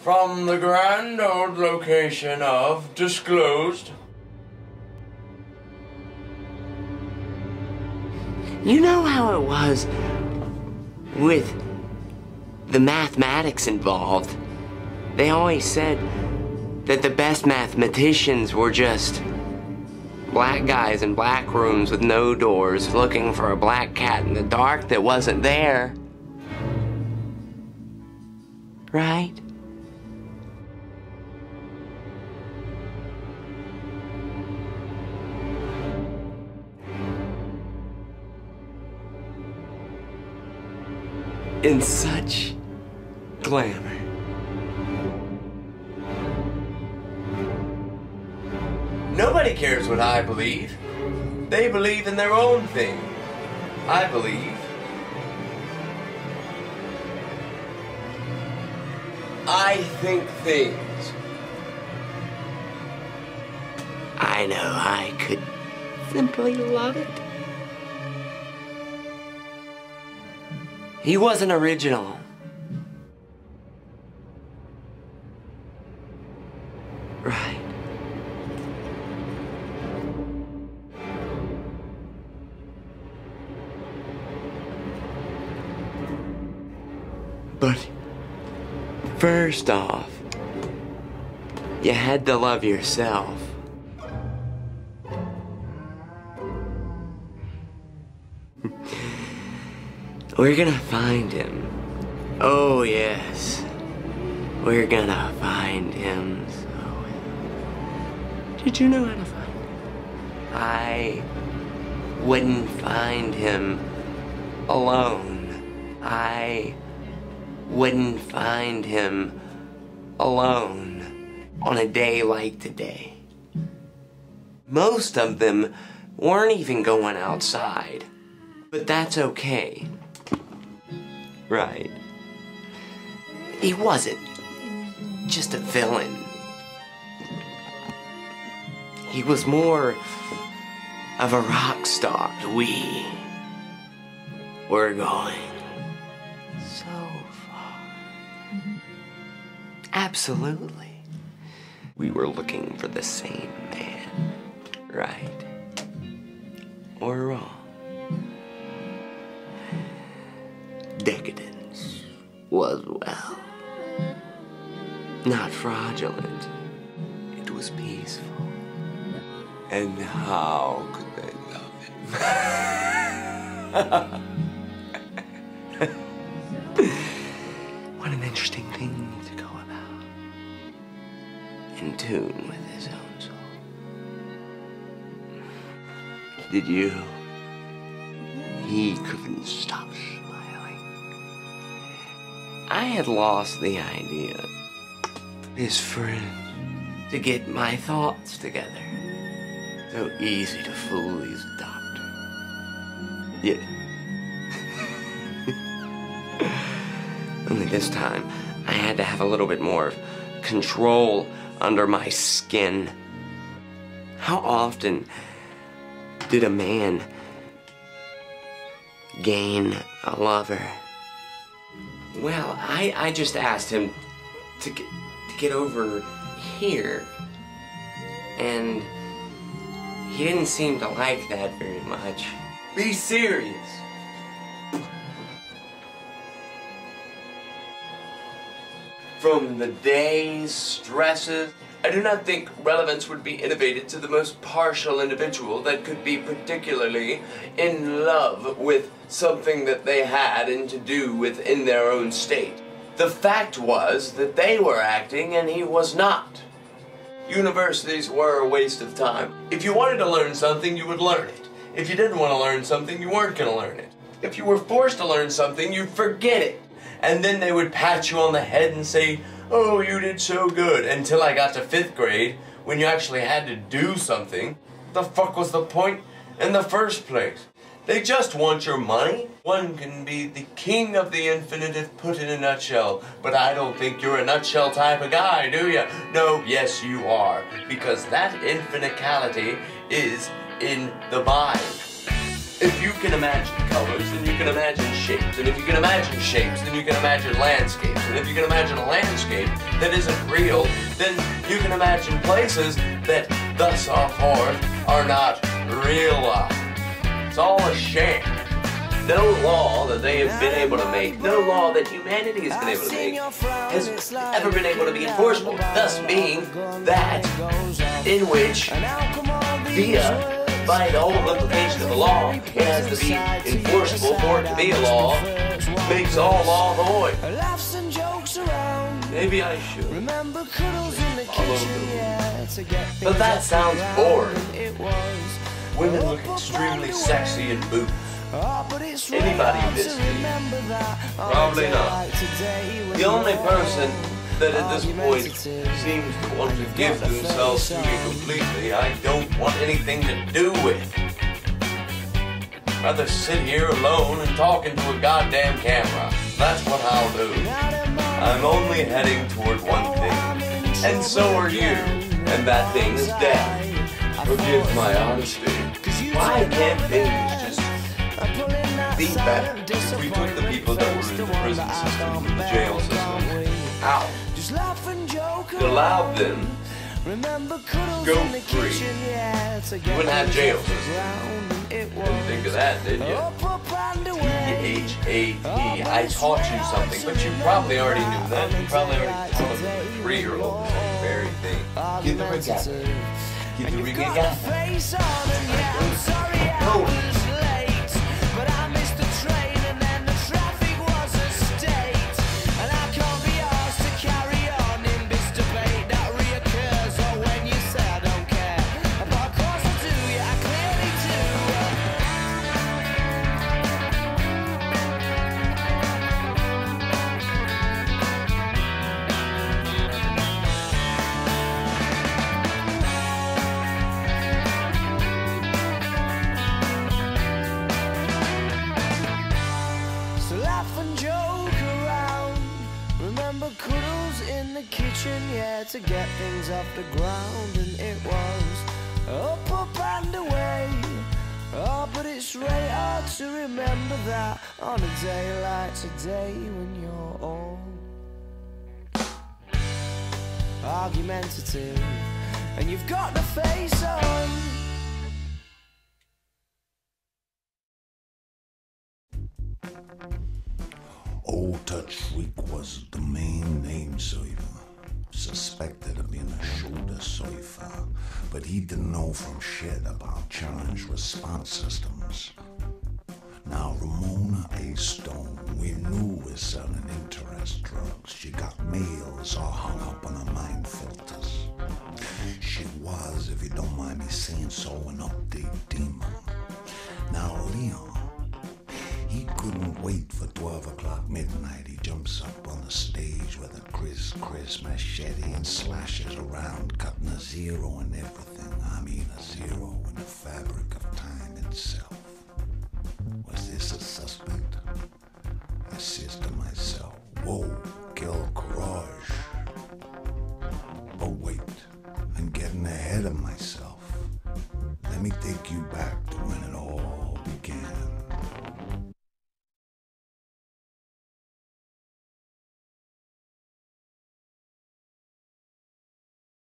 from the grand old location of Disclosed. You know how it was with the mathematics involved? They always said that the best mathematicians were just black guys in black rooms with no doors looking for a black cat in the dark that wasn't there. Right? In such glamour. Nobody cares what I believe. They believe in their own thing. I believe. I think things. I know I could simply love it. He wasn't original. Right. But first off, you had to love yourself. We're gonna find him. Oh yes. We're gonna find him. So did you know how to find him? I wouldn't find him alone. I wouldn't find him alone on a day like today. Most of them weren't even going outside. But that's okay. Right. He wasn't just a villain. He was more of a rock star. We were going so far. Absolutely. We were looking for the same man. Right. Or wrong. Decadence was, well, not fraudulent. It was peaceful. And how could they love him? What an interesting thing to go about. In tune with his own soul. Did you? He couldn't stop smiling. I had lost the idea. His friend. To get my thoughts together. So easy to fool these doctors. Yeah. Only this time, I had to have a little bit more control under my skin. How often did a man gain a lover? Well, I just asked him to get over here, and he didn't seem to like that very much. Be serious. From the day's stresses, I do not think relevance would be innovated to the most partial individual that could be particularly in love with something that they had and to do within their own state. The fact was that they were acting and he was not. Universities were a waste of time. If you wanted to learn something, you would learn it. If you didn't want to learn something, you weren't going to learn it. If you were forced to learn something, you'd forget it. And then they would pat you on the head and say, "Oh, you did so good," until I got to 5th grade, when you actually had to do something. The fuck was the point in the first place? They just want your money. One can be the king of the infinite if put in a nutshell, but I don't think you're a nutshell type of guy, do you? No, yes you are, because that infinicality is in the mind. If you can imagine colors, then you can imagine shapes. And if you can imagine shapes, then you can imagine landscapes. And if you can imagine a landscape, that isn't real, then you can imagine places that thus forth are not real life. It's all a sham. No law that they have been able to make, no law that humanity has been able to make, has ever been able to be enforceable. Thus being that in which, by the whole implication of the law, it has to be enforceable for it to be a law, makes all law void. Maybe I should follow the rules. But that sounds boring. Women look extremely sexy in boots. Anybody miss me? Probably not. The only person that at this point seems to want to give themselves to me completely, I don't want anything to do with. I'd rather sit here alone and talk into a goddamn camera. That's what I'll do. I'm only heading toward one thing, and so are you. And that thing is death. Forgive my honesty. Why can't things just be better if we took the people that were in the prison system, the jail system, out, and allowed them to go free? You wouldn't have jail system. Didn't think of that, did you? T-H-A-T. I taught you something, but you probably already knew that. You probably already taught a 3-year-old the same very thing. Give the regatta. Give the regatta. Oh. Yeah, to get things off the ground, and it was up and away. Oh, but it's really hard to remember that on a day like today when you're all argumentative and you've got the face on. Old Touch Freak was the main name server, suspected of being a shoulder surfer, but he didn't know from shit about challenge response systems. Now Ramona A. Stone, we knew was selling interest drugs. She got mails all hung up on her mind filters. She was, if you don't mind me saying so, an update demon. Now Leon, he couldn't wait for 12 o'clock midnight. He jumps up on the stage with a criss machete and slashes around, cutting a zero in everything. I mean a zero in the fabric of time itself. Was this a suspect? I says to myself, whoa, kill Courage. But wait, I'm getting ahead of myself. Let me take you back to when it all began.